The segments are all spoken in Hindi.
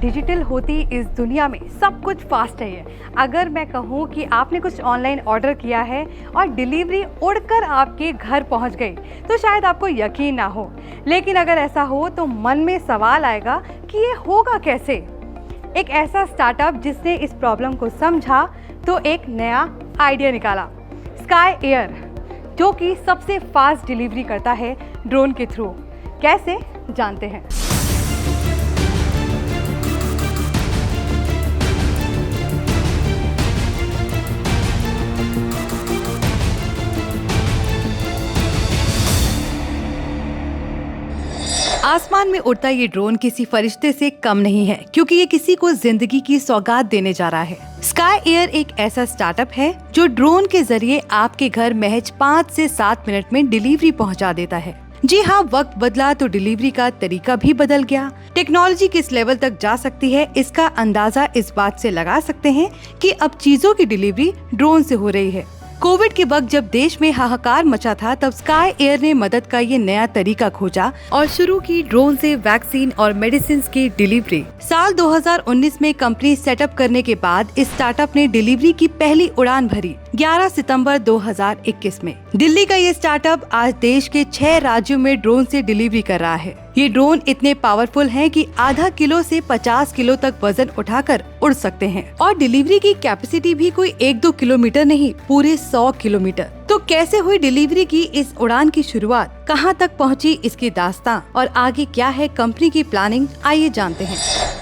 डिजिटल होती इस दुनिया में सब कुछ फास्ट है। अगर मैं कहूँ कि आपने कुछ ऑनलाइन ऑर्डर किया है और डिलीवरी उड़कर आपके घर पहुँच गई तो शायद आपको यकीन ना हो, लेकिन अगर ऐसा हो तो मन में सवाल आएगा कि ये होगा कैसे। एक ऐसा स्टार्टअप जिसने इस प्रॉब्लम को समझा तो एक नया आइडिया निकाला, स्काई एयर, जो कि सबसे फास्ट डिलीवरी करता है ड्रोन के थ्रू। कैसे, जानते हैं। आसमान में उड़ता ये ड्रोन किसी फरिश्ते से कम नहीं है, क्योंकि ये किसी को जिंदगी की सौगात देने जा रहा है। स्काई एयर एक ऐसा स्टार्टअप है जो ड्रोन के जरिए आपके घर महज 5 से 7 मिनट में डिलीवरी पहुंचा देता है। जी हाँ, वक्त बदला तो डिलीवरी का तरीका भी बदल गया। टेक्नोलॉजी किस लेवल तक जा सकती है, इसका अंदाजा इस बात से लगा सकते हैं कि अब चीजों की डिलीवरी ड्रोन से हो रही है। कोविड के वक्त जब देश में हाहाकार मचा था, तब स्काई एयर ने मदद का ये नया तरीका खोजा और शुरू की ड्रोन से वैक्सीन और मेडिसिन की डिलीवरी। साल 2019 में कंपनी सेटअप करने के बाद इस स्टार्टअप ने डिलीवरी की पहली उड़ान भरी 11 सितंबर 2021 में। दिल्ली का ये स्टार्टअप आज देश के 6 राज्यों में ड्रोन से डिलीवरी कर रहा है। ये ड्रोन इतने पावरफुल हैं कि आधा किलो से 50 किलो तक वजन उठाकर उड़ सकते हैं और डिलीवरी की कैपेसिटी भी कोई 1-2 किलोमीटर नहीं, पूरे 100 किलोमीटर। तो कैसे हुई डिलीवरी की इस उड़ान की शुरुआत, कहां तक पहुंची इसकी दास्तां और आगे क्या है कंपनी की प्लानिंग, आइए जानते हैं।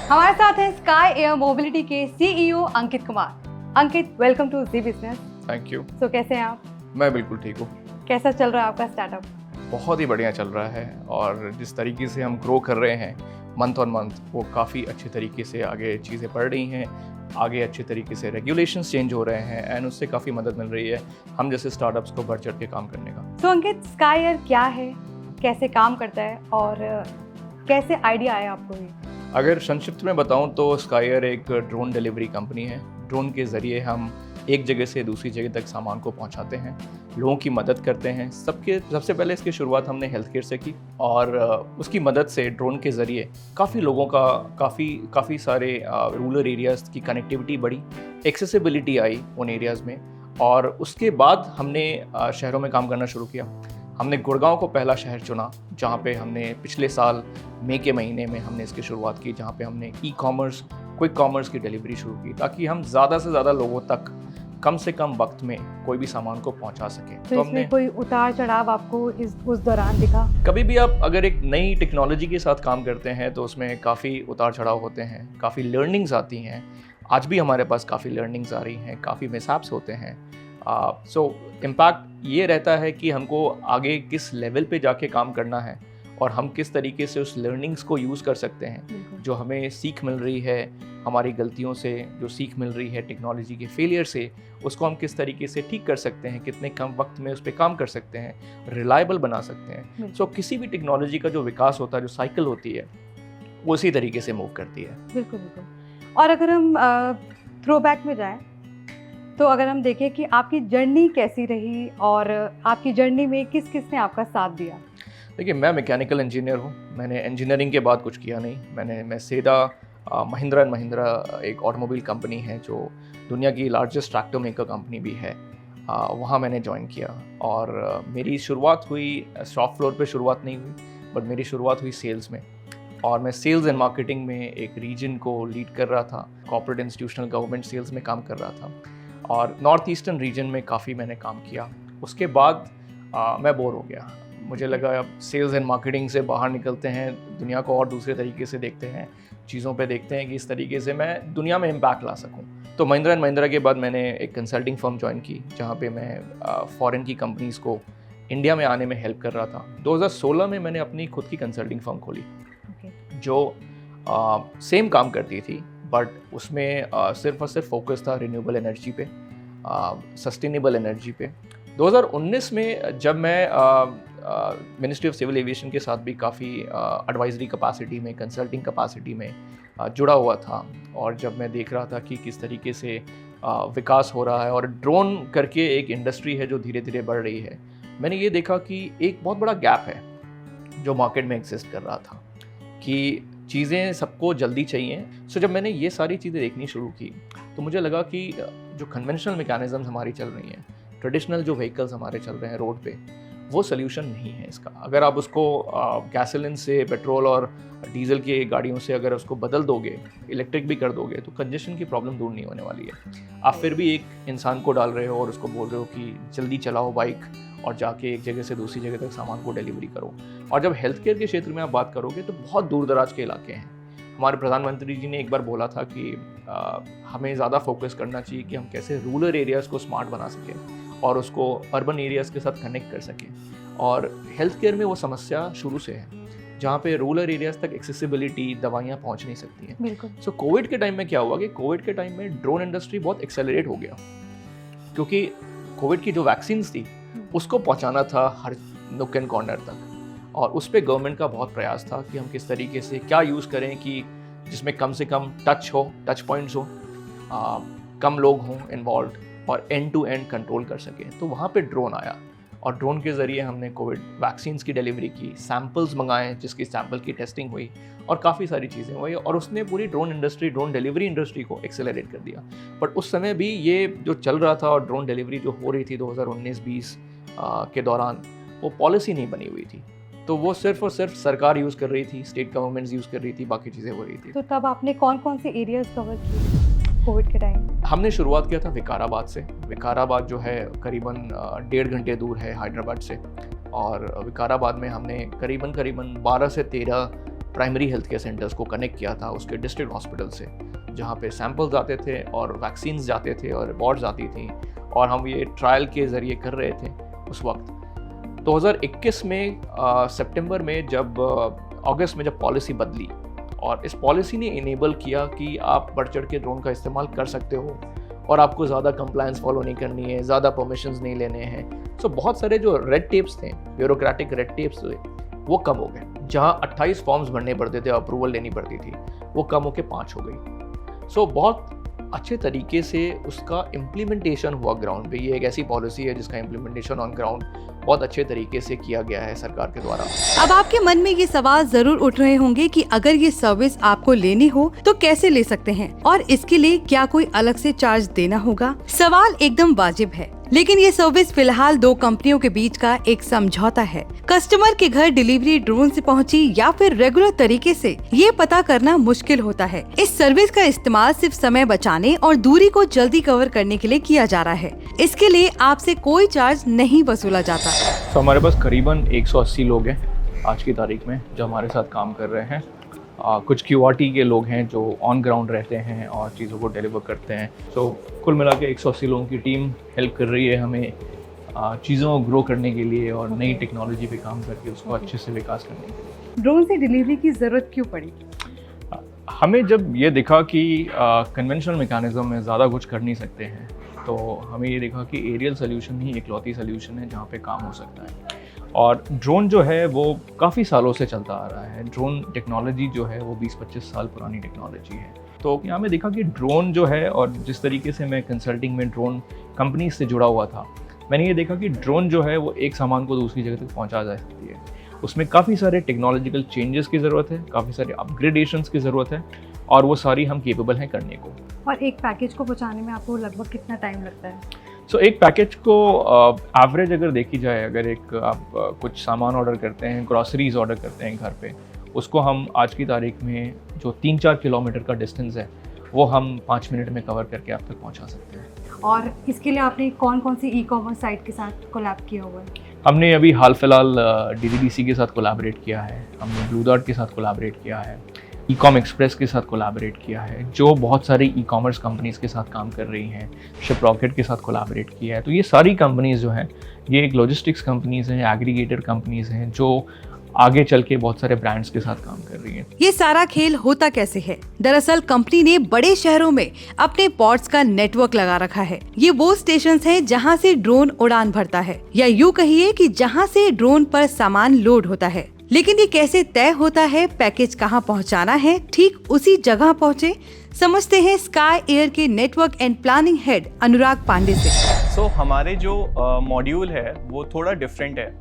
हमारे साथ है स्काई एयर मोबिलिटी के CEO Ankit Kumar. Ankit, welcome to Zee business. Thank you. So कैसे हैं आप? मैं बिल्कुल ठीक हूँ। कैसा चल रहा है आपका स्टार्टअप? बहुत ही बढ़िया चल रहा है और जिस तरीके से हम ग्रो कर रहे हैं मंथ ऑन मंथ, वो काफ़ी अच्छे तरीके से आगे चीज़ें बढ़ रही हैं। आगे अच्छे तरीके से रेगुलेशंस चेंज हो रहे हैं एंड उससे काफ़ी मदद मिल रही है हम जैसे स्टार्टअप्स को बढ़ चढ़ के काम करने का। तो अंकित, स्काई एयर क्या है, कैसे काम करता है और कैसे आइडिया आया आपको ये? अगर संक्षिप्त में बताऊं तो स्काई एयर एक ड्रोन डिलीवरी कंपनी है। ड्रोन के ज़रिए हम एक जगह से दूसरी जगह तक सामान को पहुंचाते हैं, लोगों की मदद करते हैं। सबसे पहले इसकी शुरुआत हमने हेल्थ केयर से की और उसकी मदद से ड्रोन के ज़रिए काफ़ी लोगों का काफ़ी सारे रूरल एरियाज़ की कनेक्टिविटी बढ़ी, एक्सेसिबिलिटी आई उन एरियाज़ में। और उसके बाद हमने शहरों में काम करना शुरू किया। हमने गुड़गांव को पहला शहर चुना, जहाँ पे हमने पिछले साल मई के महीने में हमने इसकी शुरुआत की, जहाँ पे हमने ई-कॉमर्स, क्विक कॉमर्स की डिलीवरी शुरू की, ताकि हम ज़्यादा से ज़्यादा लोगों तक कम से कम वक्त में कोई भी सामान को पहुंचा सके। तो इसमें कोई उतार चढ़ाव आपको उस दौरान दिखा? कभी भी आप अगर एक नई टेक्नोलॉजी के साथ काम करते हैं तो उसमें काफ़ी उतार चढ़ाव होते हैं, काफ़ी लर्निंग्स आती हैं। आज भी हमारे पास काफ़ी लर्निंग्स आ रही हैं, काफ़ी मिसहैप्स होते हैं। सो इम्पैक्ट ये रहता है कि हमको आगे किस लेवल पे जाके काम करना है और हम किस तरीके से उस लर्निंग्स को यूज़ कर सकते हैं। जो हमें सीख मिल रही है हमारी गलतियों से, जो सीख मिल रही है टेक्नोलॉजी के फेलियर से, उसको हम किस तरीके से ठीक कर सकते हैं, कितने कम वक्त में उस पर काम कर सकते हैं, रिलायबल बना सकते हैं। सो किसी भी टेक्नोलॉजी का जो विकास होता है, जो साइकिल होती है, वो उसी तरीके से मूव करती है। बिल्कुल बिल्कुल। और अगर हम थ्रो बैक में जाएं तो अगर हम देखें कि आपकी जर्नी कैसी रही और आपकी जर्नी में किस किस ने आपका साथ दिया? देखिए, मैं मैकेनिकल इंजीनियर हूँ। मैंने इंजीनियरिंग के बाद कुछ किया नहीं। मैं सीधा महिंद्रा एंड महिंद्रा एक ऑटोमोबाइल कंपनी है जो दुनिया की लार्जेस्ट ट्रैक्टर मेकर कंपनी भी है, वहाँ मैंने ज्वाइन किया। और मेरी शुरुआत हुई शॉप फ्लोर पे शुरुआत नहीं हुई, बट मेरी शुरुआत हुई सेल्स में। और मैं सेल्स एंड मार्केटिंग में एक रीजन को लीड कर रहा था, कॉर्पोरेट इंस्टीट्यूशनल गवर्नमेंट सेल्स में काम कर रहा था और नॉर्थ ईस्टर्न रीजन में काफ़ी मैंने काम किया। उसके बाद मैं बोर हो गया। मुझे लगा अब सेल्स एंड मार्केटिंग से बाहर निकलते हैं, दुनिया को और दूसरे तरीके से देखते हैं, चीज़ों पे देखते हैं कि इस तरीके से मैं दुनिया में इम्पैक्ट ला सकूं। तो महिंद्रा एंड महिंद्रा के बाद मैंने एक कंसल्टिंग फर्म ज्वाइन की, जहाँ पे मैं फॉरेन की कंपनीज़ को इंडिया में आने में हेल्प कर रहा था। 2016 में मैंने अपनी खुद की कंसल्टिंग फर्म खोली, जो सेम काम करती थी, बट उसमें सिर्फ और सिर्फ फोकस था रिन्यूएबल एनर्जी पे, सस्टेनेबल एनर्जी पे। 2019 में जब मैं मिनिस्ट्री ऑफ सिविल एविएशन के साथ भी काफ़ी एडवाइजरी कैपेसिटी में, कंसल्टिंग कैपेसिटी में जुड़ा हुआ था, और जब मैं देख रहा था कि किस तरीके से विकास हो रहा है और ड्रोन करके एक इंडस्ट्री है जो धीरे धीरे बढ़ रही है, मैंने ये देखा कि एक बहुत बड़ा गैप है जो मार्केट में एग्जिस्ट कर रहा था, कि चीज़ें सबको जल्दी चाहिए। सो जब मैंने ये सारी चीज़ें देखनी शुरू की तो मुझे लगा कि जो कन्वेंशनल मैकेनिज़म्स हमारी चल रही हैं, ट्रेडिशनल जो व्हीकल्स हमारे चल रहे हैं रोड पे, वो सोल्यूशन नहीं है इसका। अगर आप उसको गैसोलीन से, पेट्रोल और डीजल की गाड़ियों से अगर उसको बदल दोगे, इलेक्ट्रिक भी कर दोगे, तो कंजेशन की प्रॉब्लम दूर नहीं होने वाली है। आप फिर भी एक इंसान को डाल रहे हो और उसको बोल रहे हो कि जल्दी चलाओ बाइक और जाके एक जगह से दूसरी जगह तक सामान को डिलीवरी करो। और जब हेल्थ केयर के क्षेत्र में आप बात करोगे तो बहुत दूर दराज के इलाके हैं। हमारे प्रधानमंत्री जी ने एक बार बोला था कि हमें ज़्यादा फोकस करना चाहिए कि हम कैसे रूरल एरियाज़ को स्मार्ट बना सकें और उसको अर्बन एरियाज़ के साथ कनेक्ट कर सकें। और हेल्थ केयर में वो समस्या शुरू से है, जहाँ पे रूरल एरियाज़ तक एक्सेसिबिलिटी, दवाइयाँ पहुँच नहीं सकती हैं। बिल्कुल। सो कोविड के टाइम में क्या हुआ कि कोविड के टाइम में ड्रोन इंडस्ट्री बहुत एक्सेलरेट हो गया, क्योंकि कोविड की जो वैक्सीन्स थी उसको पहुँचाना था हर नुक एंड कॉर्नर तक। और उस पर गवर्नमेंट का बहुत प्रयास था कि हम किस तरीके से क्या यूज़ करें कि जिसमें कम से कम टच पॉइंट्स हो, कम लोग हों इन्वॉल्व और एंड टू एंड कंट्रोल कर सकें। तो वहाँ पे ड्रोन आया और ड्रोन के ज़रिए हमने कोविड वैक्सीन्स की डिलीवरी की, सैम्पल्स मंगाए जिसकी सैम्पल की टेस्टिंग हुई और काफ़ी सारी चीज़ें हुई और उसने पूरी ड्रोन डिलीवरी इंडस्ट्री को एक्सेलरेट कर दिया। बट उस समय भी ये जो चल रहा था और ड्रोन डिलीवरी जो हो रही थी 2019-20 के दौरान, वो पॉलिसी नहीं बनी हुई थी। तो वो सिर्फ और सिर्फ सरकार यूज़ कर रही थी, स्टेट गवर्नमेंट्स यूज़ कर रही थी, बाकी चीज़ें हो रही थी। तो तब आपने कौन कौन से एरियाज कवर किए कोविड के टाइम? हमने शुरुआत किया था विकाराबाद से। विकाराबाद जो है करीबन 1.5 घंटे दूर है हैदराबाद से, और विकाराबाद में हमने करीबन 12 से 13 प्राइमरी हेल्थ केयर सेंटर्स को कनेक्ट किया था उसके डिस्ट्रिक्ट हॉस्पिटल से, जहाँ पे सैंपल्स आते थे और वैक्सीन्स जाते थे और रिपोर्ट्स आती थी, और हम ये ट्रायल के ज़रिए कर रहे थे उस वक्त। 2021 में सितंबर में जब अगस्त में जब पॉलिसी बदली और इस पॉलिसी ने इनेबल किया कि आप बढ़ चढ़ के ड्रोन का इस्तेमाल कर सकते हो और आपको ज़्यादा कंप्लायंस फॉलो नहीं करनी है, ज़्यादा परमिशंस नहीं लेने हैं। सो बहुत सारे जो रेड टेप्स थे, ब्यूरोक्रेटिक रेड टेप्स थे, वो कम हो गए। जहाँ 28 फॉर्म्स भरने पड़ते थे, अप्रूवल लेनी पड़ती थी, वो कम होकर 5 हो गई। सो बहुत अच्छे तरीके से उसका इम्प्लीमेंटेशन हुआ ग्राउंड पे। ये एक ऐसी पॉलिसी है जिसका इम्प्लीमेंटेशन ऑन ग्राउंड बहुत अच्छे तरीके से किया गया है सरकार के द्वारा। अब आपके मन में ये सवाल जरूर उठ रहे होंगे कि अगर ये सर्विस आपको लेनी हो तो कैसे ले सकते हैं और इसके लिए क्या कोई अलग से चार्ज देना होगा? सवाल एकदम वाजिब है, लेकिन ये सर्विस फिलहाल 2 कंपनियों के बीच का एक समझौता है। कस्टमर के घर डिलीवरी ड्रोन से पहुंची या फिर रेगुलर तरीके से, ये पता करना मुश्किल होता है। इस सर्विस का इस्तेमाल सिर्फ समय बचाने और दूरी को जल्दी कवर करने के लिए किया जा रहा है। इसके लिए आपसे कोई चार्ज नहीं वसूला जाता। तो हमारे पास करीबन 180 लोग हैं आज की तारीख में जो हमारे साथ काम कर रहे हैं। कुछ QRT के लोग हैं जो ऑन ग्राउंड रहते हैं और चीज़ों को डिलीवर करते हैं। तो कुल मिला के 180 लोगों की टीम हेल्प कर रही है हमें चीज़ों को ग्रो करने के लिए और नई टेक्नोलॉजी पे काम करके उसको अच्छे से विकास करने के लिए। ड्रोन से डिलीवरी की जरूरत क्यों पड़ी? हमें जब ये दिखा कि कन्वेंशनल मैकेनिज्म में ज़्यादा कुछ कर नहीं सकते हैं, तो हमें ये देखा कि एरियल सोल्यूशन ही इकलौती सोल्यूशन है जहाँ पे काम हो सकता है। और ड्रोन जो है वो काफ़ी सालों से चलता आ रहा है। ड्रोन टेक्नोलॉजी जो है वो 20-25 साल पुरानी टेक्नोलॉजी है। तो यहाँ में देखा कि ड्रोन जो है, और जिस तरीके से मैं कंसल्टिंग में ड्रोन कंपनी से जुड़ा हुआ था, मैंने ये देखा कि ड्रोन जो है वो एक सामान को दूसरी जगह तक पहुँचा जा सकती है। उसमें काफ़ी सारे टेक्नोलॉजिकल चेंजेस की ज़रूरत है, काफ़ी सारे अपग्रेडेशंस की ज़रूरत है, और वो सारी हम केपेबल हैं करने को। और एक पैकेज को पहुँचाने में आपको लगभग कितना टाइम लगता है? सो एक पैकेज को एवरेज अगर देखी जाए, अगर एक आप कुछ सामान ऑर्डर करते हैं, ग्रॉसरीज ऑर्डर करते हैं घर पे, उसको हम आज की तारीख में जो 3-4 किलोमीटर का डिस्टेंस है वो हम 5 मिनट में कवर करके आप तक पहुंचा सकते हैं। और इसके लिए आपने कौन कौन सी ई-कॉमर्स साइट के साथ कोलैब किया हुआ है? हमने अभी हाल फिलहाल DDDC के साथ कोलैबोरेट किया है, हमने ब्लू डॉट के साथ कोलैबोरेट किया है, ई-कॉम एक्सप्रेस के साथ कोलैबोरेट किया है, जो बहुत सारी ई-कॉमर्स कंपनीज़ के साथ काम कर रही हैं, शिपरॉकेट के साथ कोलैबोरेट किया है। तो ये सारी कंपनीज़ जो हैं, ये एक लॉजिस्टिक्स कंपनीज़ हैं, एग्रीगेटर कंपनीज़ हैं, जो आगे चल के बहुत सारे ब्रांड्स के साथ काम कर रही हैं। ये सारा खेल होता कैसे है? दरअसल कंपनी ने बड़े शहरों में अपने पॉड्स का नेटवर्क लगा रखा है। ये वो स्टेशन हैं जहां से ड्रोन उड़ान भरता है, या यूँ कहिए कि जहां से ड्रोन पर सामान लोड होता है। लेकिन ये कैसे तय होता है पैकेज कहां पहुंचाना है ठीक उसी जगह पहुंचे? समझते हैं स्काई एयर के नेटवर्क एंड प्लानिंग हेड अनुराग पांडे से। हमारे जो मॉड्यूल है वो थोड़ा डिफरेंट है।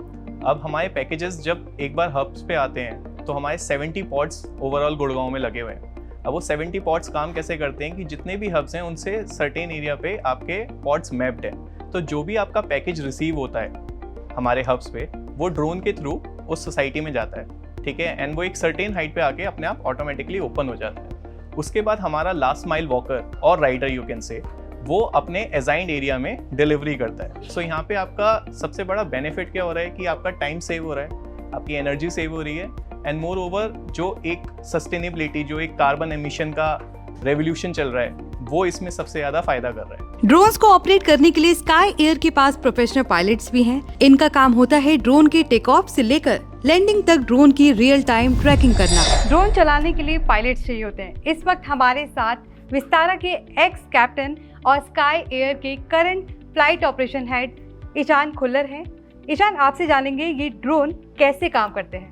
अब हमारे पैकेजेस जब एक बार हब्स पे आते हैं तो हमारे 70 पॉड्स ओवरऑल गुड़गांव में लगे हुए हैं। अब वो 70 पॉड्स काम कैसे करते हैं कि जितने भी हब्स हैं उनसे सर्टेन एरिया पे आपके पॉड्स मैप्ड है, तो जो भी आपका पैकेज रिसीव होता है हमारे हब्स पे वो ड्रोन के थ्रू उस सोसाइटी में जाता है, ठीक है, एंड वो एक सर्टेन हाइट पे आके अपने आप ऑटोमेटिकली ओपन हो जाता है। उसके बाद हमारा लास्ट माइल वॉकर और राइडर यू कैन से वो अपने असाइंड एरिया में डिलीवरी करता है। सो यहाँ पे आपका सबसे बड़ा बेनिफिट क्या हो रहा है कि आपका टाइम सेव हो रहा है, आपकी एनर्जी सेव हो रही है, एंड मोर ओवर जो एक सस्टेनेबिलिटी, जो एक कार्बन एमिशन का रेवोल्यूशन चल रहा है वो इसमें सबसे ज्यादा फायदा कर रहा है। ड्रोन्स को ऑपरेट करने के लिए स्काई एयर के पास प्रोफेशनल पायलट्स भी हैं। इनका काम होता है ड्रोन के टेक ऑफ से लेकर लैंडिंग तक ड्रोन की रियल टाइम ट्रैकिंग करना। ड्रोन चलाने के लिए पायलट्स चाहिए होते हैं। इस वक्त हमारे साथ विस्तारा के एक्स कैप्टन और स्काई एयर के current flight operation head Ishaan Khullar हैं। ईशान, आपसे जानेंगे ये ड्रोन कैसे काम करते हैं।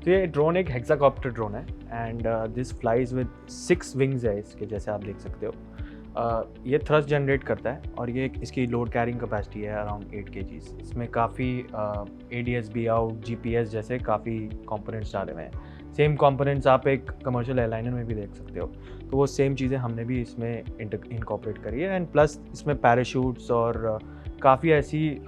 तो ये ड्रोन एक हेक्साकॉप्टर ड्रोन है and this flies with 6 wings है इसके, जैसे आप देख सकते हो। ये थ्रस्ट जनरेट करता है और ये इसकी लोड कैरिंग कैपेसिटी है अराउंड 8 kgs। इसमें काफ़ी ADS-B आउट, GPS जैसे काफ़ी कंपोनेंट्स डाले हुए हैं। सेम कंपोनेंट्स आप एक कमर्शियल एयरलाइनर में भी देख सकते हो, तो वो सेम चीज़ें हमने भी इसमें इनकॉर्पोरेट करी है। एंड प्लस इसमें पैराशूट्स और काफ़ी ऐसी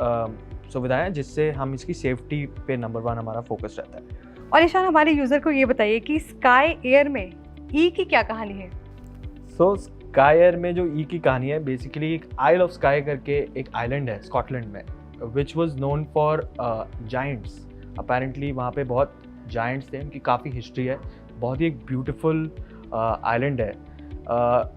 सुविधाएं हैं जिससे हम इसकी सेफ्टी पे नंबर 1 हमारा फोकस रहता है। और ईशान, हमारे यूजर को ये बताइए कि स्काई एयर में ई की क्या कहानी है। सो स्काई एयर में जो ई की कहानी है, बेसिकली एक आइल ऑफ स्काई करके एक आइलैंड है स्कॉटलैंड में, which was known for giants. Apparently वहाँ पे बहुत जायंट्स थे, उनकी काफ़ी हिस्ट्री है, बहुत ही एक ब्यूटीफुल आइलैंड है।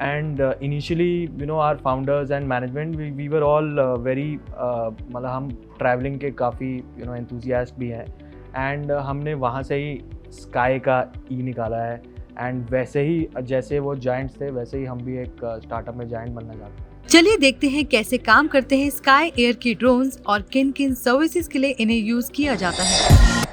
And initially you know our founders and management we were all very, मतलब हम ट्रैवलिंग के काफ़ी यू नो एंथुसियास्ट भी हैं, एंड हमने वहाँ से ही स्काई का ई निकाला है। एंड वैसे ही जैसे वो जायंट्स थे वैसे ही हम भी एक स्टार्टअप में जायंट बनना चाहते हैं। चलिए देखते हैं कैसे काम करते हैं स्काई एयर की ड्रोन्स और किन किन सर्विसेज के लिए इन्हें यूज किया जाता है।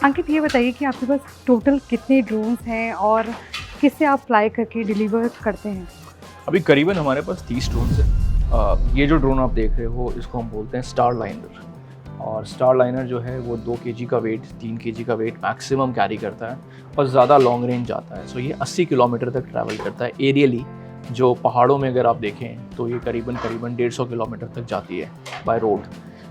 अंकित, ये बताइए कि आपके पास टोटल कितने ड्रोन्स हैं और किससे आप फ्लाई करके डिलीवर करते हैं। अभी करीबन हमारे पास 30 ड्रोन्स हैं। ये जो ड्रोन आप देख रहे हो इसको हम बोलते हैं स्टार लाइनर। और स्टार लाइनर जो है वो 2 kg का वेट, 3 kg का वेट मैक्सिमम कैरी करता है और ज़्यादा लॉन्ग रेंज जाता है। सो ये 80 किलोमीटर तक ट्रैवल करता है एरियली। जो पहाड़ों में अगर आप देखें तो ये करीबन 150 किलोमीटर तक जाती है बाय रोड।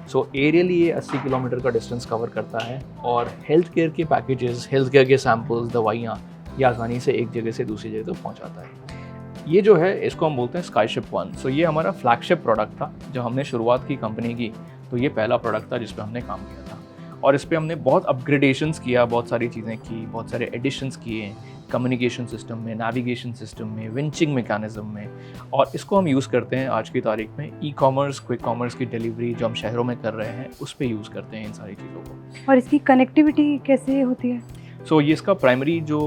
सो एरियली ये 80 किलोमीटर का डिस्टेंस कवर करता है। और हेल्थ केयर के पैकेजेस, हेल्थ केयर के सैम्पल्स, दवाइयाँ ये आसानी से एक जगह से दूसरी जगह तक पहुँचाता है। ये जो है इसको हम बोलते हैं स्काईशिप 1। सो ये हमारा फ्लैगशिप प्रोडक्ट था। जब हमने शुरुआत की कंपनी की तो ये पहला प्रोडक्ट था जिस पे हमने काम किया था, और इस पे हमने बहुत अपग्रेडेशंस किया, बहुत सारी चीज़ें की, बहुत सारे एडिशंस किए कम्युनिकेशन सिस्टम में, नेविगेशन सिस्टम में, विंचिंग मैकेनिज्म में। और इसको हम यूज़ करते हैं आज की तारीख में ई-कॉमर्स, क्विक कॉमर्स की डिलीवरी जो हम शहरों में कर रहे हैं उस पर यूज़ करते हैं इन सारी चीज़ों को। और इसकी कनेक्टिविटी कैसे होती है? सो ये इसका प्राइमरी जो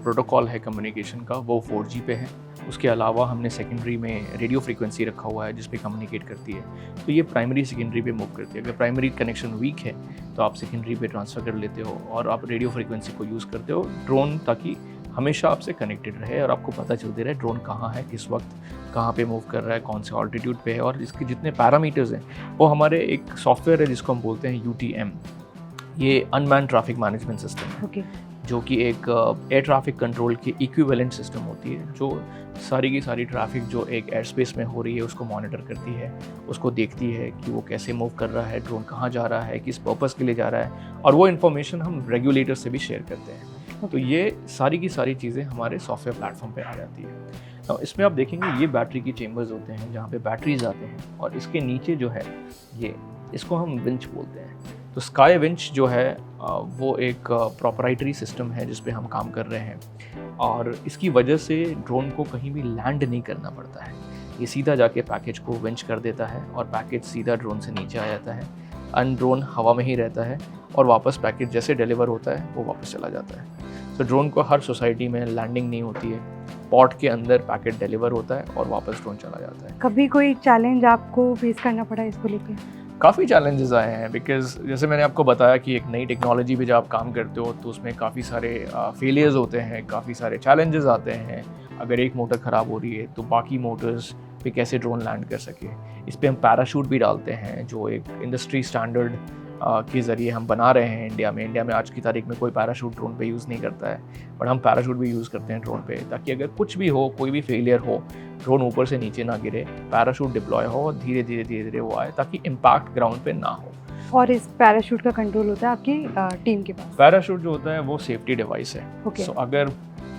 प्रोटोकॉल है कम्युनिकेशन का वो 4G पे है। उसके अलावा हमने सेकेंडरी में रेडियो फ्रीक्वेंसी रखा हुआ है जिस पे कम्युनिकेट करती है। तो ये प्राइमरी सेकेंडरी पे मूव करती है। अगर प्राइमरी कनेक्शन वीक है तो आप सेकेंडरी पे ट्रांसफ़र कर लेते हो और आप रेडियो फ्रीक्वेंसी को यूज़ करते हो ड्रोन, ताकि हमेशा आपसे कनेक्टेड रहे और आपको पता चलते रहे ड्रोन कहाँ है, किस वक्त कहाँ पे मूव कर रहा है, कौन से ऑल्टीट्यूड पे है। और इसके जितने पैरामीटर्स हैं वो हमारे एक सॉफ्टवेयर है जिसको हम बोलते हैं UTM। ये अनमैन्ड ट्रैफिक मैनेजमेंट सिस्टम है, जो कि एक एयर ट्रैफिक कंट्रोल की इक्विवेलेंट सिस्टम होती है, जो सारी की सारी ट्रैफिक जो एक एयर स्पेस में हो रही है उसको मॉनिटर करती है, उसको देखती है कि वो कैसे मूव कर रहा है, ड्रोन कहाँ जा रहा है, किस पर्पस के लिए जा रहा है, और वो इन्फॉर्मेशन हम रेगुलेटर से भी शेयर करते हैं। तो ये सारी की सारी चीज़ें हमारे सॉफ्टवेयर प्लेटफॉर्म पे आ जाती है। तो इसमें आप देखेंगे ये बैटरी की चेम्बर्स होते हैं जहाँ पे बैटरीज आते हैं, और इसके नीचे जो है ये इसको हम विंच बोलते हैं। तो स्काई विंच जो है वो एक प्रोप्राइटरी सिस्टम है जिस पे हम काम कर रहे हैं, और इसकी वजह से ड्रोन को कहीं भी लैंड नहीं करना पड़ता है। ये सीधा जाके पैकेज को विंच कर देता है और पैकेज सीधा ड्रोन से नीचे आ जाता है। ड्रोन हवा में ही रहता है और वापस पैकेज जैसे डिलीवर होता है वो वापस चला जाता है। तो ड्रोन को हर सोसाइटी में लैंडिंग नहीं होती है, पॉट के अंदर पैकेट डिलीवर होता है और वापस ड्रोन चला जाता है। कभी कोई चैलेंज आपको फेस करना पड़ा इसको लेकर? काफ़ी चैलेंजेस आए हैं, बिकॉज जैसे मैंने आपको बताया कि एक नई टेक्नोलॉजी पे जब आप काम करते हो तो उसमें काफ़ी सारे फेलियर्स होते हैं, काफ़ी सारे चैलेंजेस आते हैं। अगर एक मोटर ख़राब हो रही है तो बाकी मोटर्स पे कैसे ड्रोन लैंड कर सके। इस पे हम पैराशूट भी डालते हैं जो एक इंडस्ट्री स्टैंडर्ड के ज़रिए हम बना रहे हैं इंडिया में आज की तारीख में कोई पैराशूट ड्रोन पे यूज़ नहीं करता है, बट हम पैराशूट भी यूज़ करते हैं ड्रोन पे, ताकि अगर कुछ भी हो, कोई भी फेलियर हो, ड्रोन ऊपर से नीचे ना गिरे, पैराशूट डिप्लॉय हो और धीरे धीरे वो आए ताकि इम्पैक्ट ग्राउंड पे ना हो। और इस पैराशूट का कंट्रोल होता है आपकी टीम के पास? पैराशूट जो होता है वो सेफ्टी डिवाइस है। Okay. सो अगर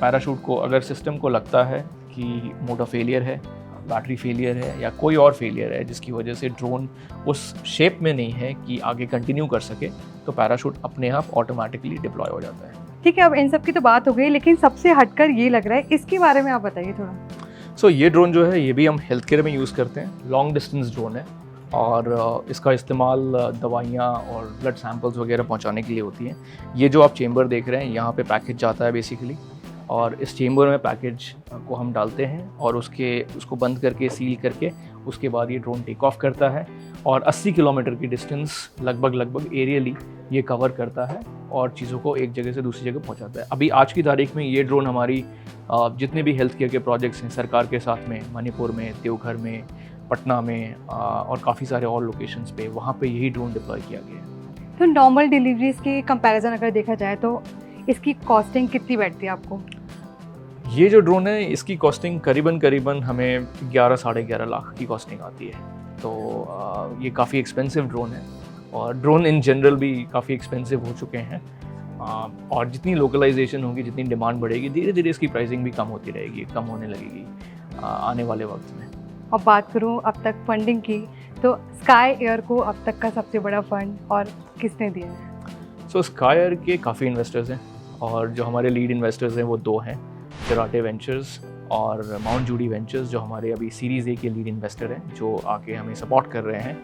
पैराशूट को, अगर सिस्टम को लगता है कि मोटर फेलियर है, बैटरी फेलियर है या कोई और फेलियर है जिसकी वजह से ड्रोन उस शेप में नहीं है कि आगे कंटिन्यू कर सके, तो पैराशूट अपने आप ऑटोमेटिकली डिप्लॉय हो जाता है। ठीक है, अब इन सब की तो बात हो गई, लेकिन सबसे हटकर ये लग रहा है, इसके बारे में आप बताइए थोड़ा। सो ये ड्रोन जो है ये भी हम हेल्थ केयर में यूज़ करते हैं। लॉन्ग डिस्टेंस ड्रोन है और इसका इस्तेमाल दवाइयाँ और ब्लड सैंपल्स वगैरह पहुँचाने के लिए होती हैं। ये जो आप चेम्बर देख रहे हैं, यहाँ पे पैकेज जाता है बेसिकली, और इस चेम्बर में पैकेज को हम डालते हैं और उसको बंद करके सील करके उसके बाद ये ड्रोन टेक ऑफ करता है और 80 किलोमीटर की डिस्टेंस लगभग एरियली ये कवर करता है और चीज़ों को एक जगह से दूसरी जगह पहुंचाता है। अभी आज की तारीख में ये ड्रोन हमारी जितने भी हेल्थ केयर के प्रोजेक्ट्स हैं सरकार के साथ में, मणिपुर में, देवघर में, पटना में और काफ़ी सारे और लोकेशंस पे, वहाँ पे यही ड्रोन डिप्लॉय किया गया है। तो नॉर्मल डिलीवरीज के कंपैरिजन अगर देखा जाए तो इसकी कॉस्टिंग कितनी बैठती है आपको? ये जो ड्रोन है इसकी कॉस्टिंग करीबन हमें 11 साढ़े 11 लाख की कॉस्टिंग आती है। तो ये काफ़ी एक्सपेंसिव ड्रोन है और ड्रोन इन जनरल भी काफ़ी एक्सपेंसिव हो चुके हैं और जितनी लोकलाइजेशन होगी, जितनी डिमांड बढ़ेगी, धीरे धीरे इसकी प्राइसिंग भी कम होती रहेगी, कम होने लगेगी आने वाले वक्त में। और बात करूँ अब तक फंडिंग की, तो स्काई एयर को अब तक का सबसे बड़ा फंड और किसने दिया है? सो स्काई एयर के काफ़ी इन्वेस्टर्स हैं और जो हमारे लीड इन्वेस्टर्स हैं वो 2 हैं, फिराटे वेंचर्स और माउंट जूडी वेंचर्स, जो हमारे अभी सीरीज़ ए के लीड इन्वेस्टर हैं, जो आके हमें सपोर्ट कर रहे हैं।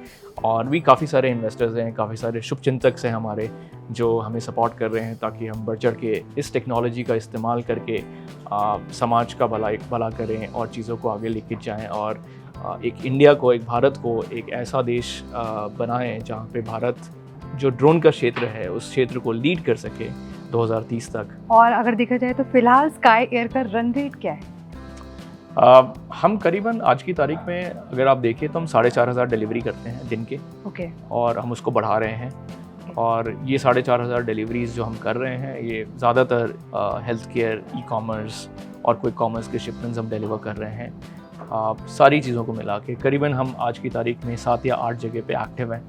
और भी काफ़ी सारे इन्वेस्टर्स हैं, काफ़ी सारे शुभचिंतक हैं हमारे, जो हमें सपोर्ट कर रहे हैं ताकि हम बढ़ चढ़ के इस टेक्नोलॉजी का इस्तेमाल करके समाज का भला करें और चीज़ों को आगे लेके जाएं और एक इंडिया को, एक भारत को एक ऐसा देश बनाएं जहाँ पे भारत जो ड्रोन का क्षेत्र है उस क्षेत्र को लीड कर सके 2030 तक। और अगर देखा जाए तो फिलहाल स्काई एयर का रन रेट क्या है? हम करीबन आज की तारीख में अगर आप देखें तो हम 4,500 डिलीवरी करते हैं दिन के। ओके। और हम उसको बढ़ा रहे हैं और ये 4,500 डिलीवरीज जो हम कर रहे हैं ये ज़्यादातर हेल्थ केयर, ई कॉमर्स और कोई कॉमर्स के शिपमेंट्स हम डिलीवर कर रहे हैं। सारी चीज़ों को मिला के करीबन हम आज की तारीख में 7 या 8 जगह पे एक्टिव हैं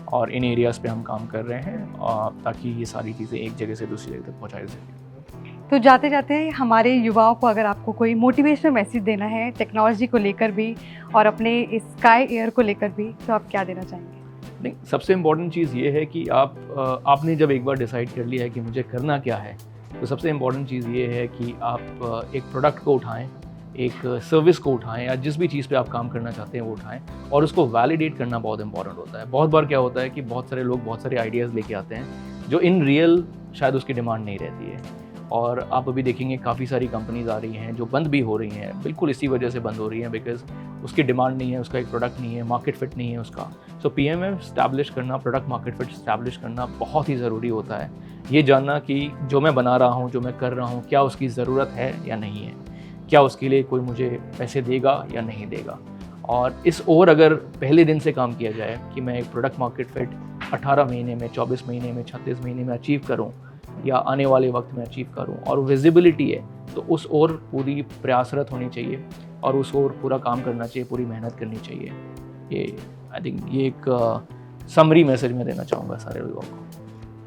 और इन एरियाज़ पे हम काम कर रहे हैं ताकि ये सारी चीज़ें एक जगह से दूसरी जगह तक पहुँचाई सकें। तो जाते जाते हमारे युवाओं को अगर आपको कोई मोटिवेशनल मैसेज देना है टेक्नोलॉजी को लेकर भी और अपने इस स्काई एयर को लेकर भी, तो आप क्या देना चाहेंगे? नहीं, सबसे इम्पॉर्टेंट चीज़ ये है कि आपने जब एक बार डिसाइड कर लिया है कि मुझे करना क्या है, तो सबसे इम्पॉर्टेंट चीज़ ये है कि आप एक प्रोडक्ट को उठाएं, एक सर्विस को उठाएं या जिस भी चीज़ पे आप काम करना चाहते हैं वो उठाएं और उसको वैलिडेट करना बहुत इंपॉर्टेंट होता है। बहुत बार क्या होता है कि बहुत सारे लोग बहुत सारे आइडियाज़ लेके आते हैं जो इन रियल शायद उसकी डिमांड नहीं रहती है और आप अभी देखेंगे काफ़ी सारी कंपनीज आ रही हैं जो बंद भी हो रही हैं, बिल्कुल इसी वजह से बंद हो रही हैं बिकॉज उसकी डिमांड नहीं है, उसका एक प्रोडक्ट नहीं है, मार्केट फिट नहीं है उसका। सो PMF स्टैब्लिश करना, प्रोडक्ट मार्केट फिट स्टैब्लिश करना बहुत ही ज़रूरी होता है। ये जानना कि जो मैं बना रहा हूँ, जो मैं कर रहा हूँ, क्या उसकी ज़रूरत है या नहीं है, क्या उसके लिए कोई मुझे पैसे देगा या नहीं देगा। और इस ओर अगर पहले दिन से काम किया जाए कि मैं एक प्रोडक्ट मार्केट फिट 18 महीने में, 24 महीने में, 36 महीने में अचीव करूं या आने वाले वक्त में अचीव करूं और विजिबिलिटी है तो उस ओर पूरी प्रयासरत होनी चाहिए और उस ओर पूरा काम करना चाहिए, पूरी मेहनत करनी चाहिए। ये आई थिंक ये एक समरी मैसेज मैं देना चाहूँगा सारे लोगों को।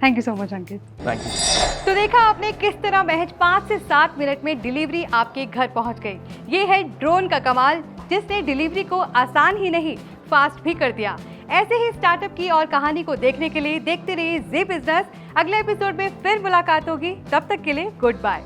Thank you so much Ankit. Thank you. तो देखा आपने किस तरह महज 5 से 7 मिनट में डिलीवरी आपके घर पहुंच गई। ये है ड्रोन का कमाल, जिसने डिलीवरी को आसान ही नहीं फास्ट भी कर दिया। ऐसे ही स्टार्टअप की और कहानी को देखने के लिए देखते रहिए जी बिजनेस। अगले एपिसोड में फिर मुलाकात होगी, तब तक के लिए गुड बाय।